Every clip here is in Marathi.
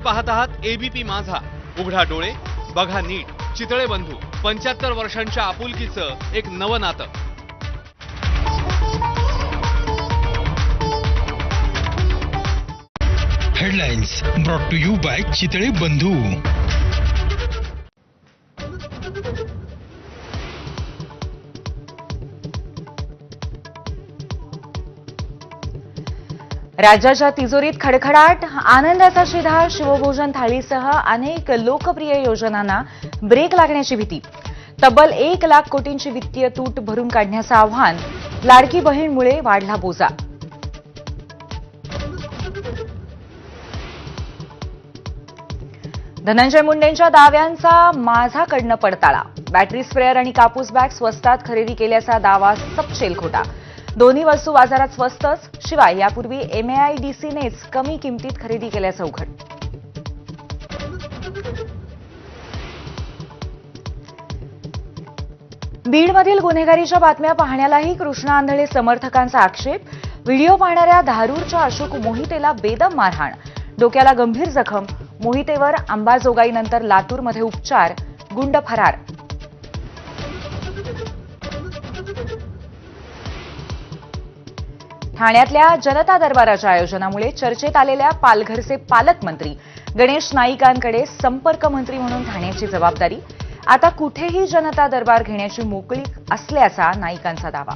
पाहत आहात एबीपी माझा. उघडा डोळे, बघा नीट. चितळे बंधू 75 वर्षांच्या आपुलकीचं एक नवं नातं. Headlines brought to you by Chitale Bandhu. राज्याच्या तिजोरीत खडखडाट, आनंदाचा शिधा. शिवभोजन थाळीसह अनेक लोकप्रिय योजनांना ब्रेक लागण्याची भीती. तब्बल 1 लाख कोटींची वित्तीय तूट भरून काढण्याचं आव्हान. लाडकी बहीणमुळे वाढला बोजा. धनंजय मुंडेंच्या दाव्यांचा माझाकडनं पडताळा. बॅटरी स्प्रेअर आणि कापूस बॅग स्वस्तात खरेदी केल्याचा दावा सपशेल खोटा. दोन्ही वस्तू बाजारात स्वस्तच. शिवाय यापूर्वी एमएआयडीसीनेच कमी किमतीत खरेदी केल्याचं उघड. बीडमधील गुन्हेगारीच्या बातम्या पाहण्यालाही कृष्णा आंधळे समर्थकांचा आक्षेप. व्हिडिओ पाहणाऱ्या धारूरच्या अशोक मोहितेला बेदम मारहाण. डोक्याला गंभीर जखम. मोहितेवर अंबाजोगाईनंतर लातूरमध्ये उपचार. गुंड फरार. ठाण्यातल्या जनता दरबाराच्या आयोजनामुळे चर्चेत आलेल्या पालघरचे पालकमंत्री गणेश नाईकांकडे संपर्क मंत्री म्हणून ठाण्याची जबाबदारी. आता कुठेही जनता दरबार घेण्याची मोकळीक असल्याचा नाईकांचा दावा.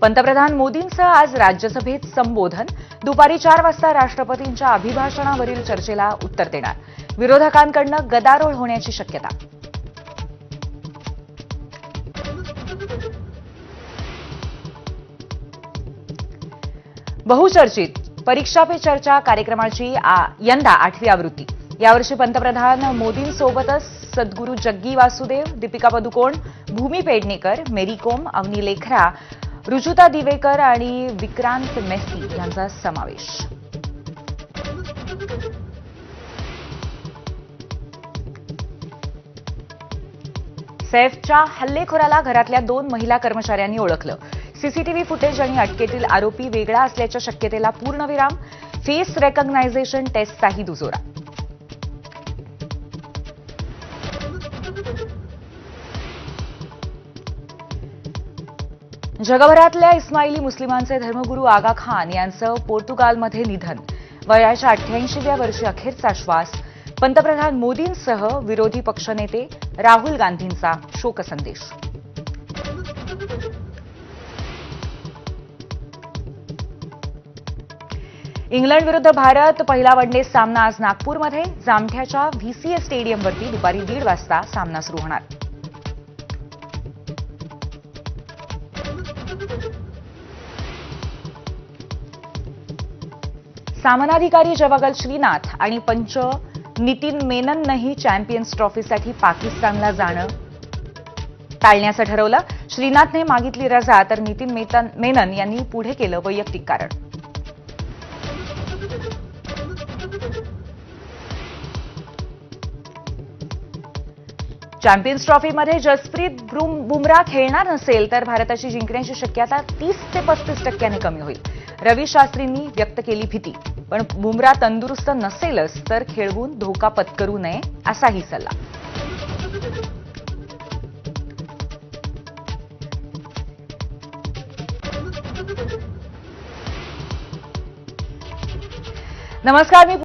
पंतप्रधान मोदींचं आज राज्यसभेत संबोधन. दुपारी 4 वाजता राष्ट्रपतींच्या अभिभाषणावरील चर्चेला उत्तर देणार. विरोधकांकडून गदारोळ होण्याची शक्यता. बहुचर्चित परीक्षा पे चर्चा कार्यक्रमाची यंदा 8वी आवृत्ती. यावर्षी पंतप्रधान मोदींसोबतच सद्गुरू जग्गी वासुदेव, दीपिका पदुकोण, भूमी पेडणेकर, मेरी कोम, अवनी लेखरा, रुजुता दिवेकर आणि विक्रांत मेसी यांचा समावेश. सैफच्या हल्लेखोराला घरातल्या 2 महिला कर्मचाऱ्यांनी ओळखलं. सीसीटीव्ही फुटेज आणि अटकेतील आरोपी वेगळा असल्याच्या शक्यतेला पूर्णविराम. फेस रेकग्नायझेशन टेस्टचाही दुजोरा. जगभरातल्या इस्माइली मुस्लिमांचे धर्मगुरू आगा खान यांचं पोर्तुगालमध्ये निधन. वयाच्या 88व्या वर्षी अखेरचा श्वास. पंतप्रधान मोदींसह विरोधी पक्षनेते राहुल गांधींचा शोकसंदेश. इंग्लंड विरुद्ध भारत पहिला वनडे सामना आज नागपूरमध्ये. जामठ्याच्या व्हीसीए स्टेडियमवरती दुपारी 1:30 वाजता सामना सुरू होणार. सामनाधिकारी जवागल श्रीनाथ आणि पंच नितीन मेनननंही चॅम्पियन्स ट्रॉफीसाठी पाकिस्तानला जाणं टाळण्याचं ठरवलं. श्रीनाथने मागितली रजा तर नितीन मेनन यांनी पुढे केलं वैयक्तिक कारण. चॅम्पियन्स ट्रॉफीमध्ये जसप्रीत बुमराह खेळणार नसेल तर भारताची जिंकण्याची शक्यता 30 ते 35% कमी होईल. रवी शास्त्रींनी व्यक्त केली भीती. पण बुमराह तंदुरुस्त नसेलच तर खेळवून धोका पत्करू नये असाही सल्ला. नमस्कार, मी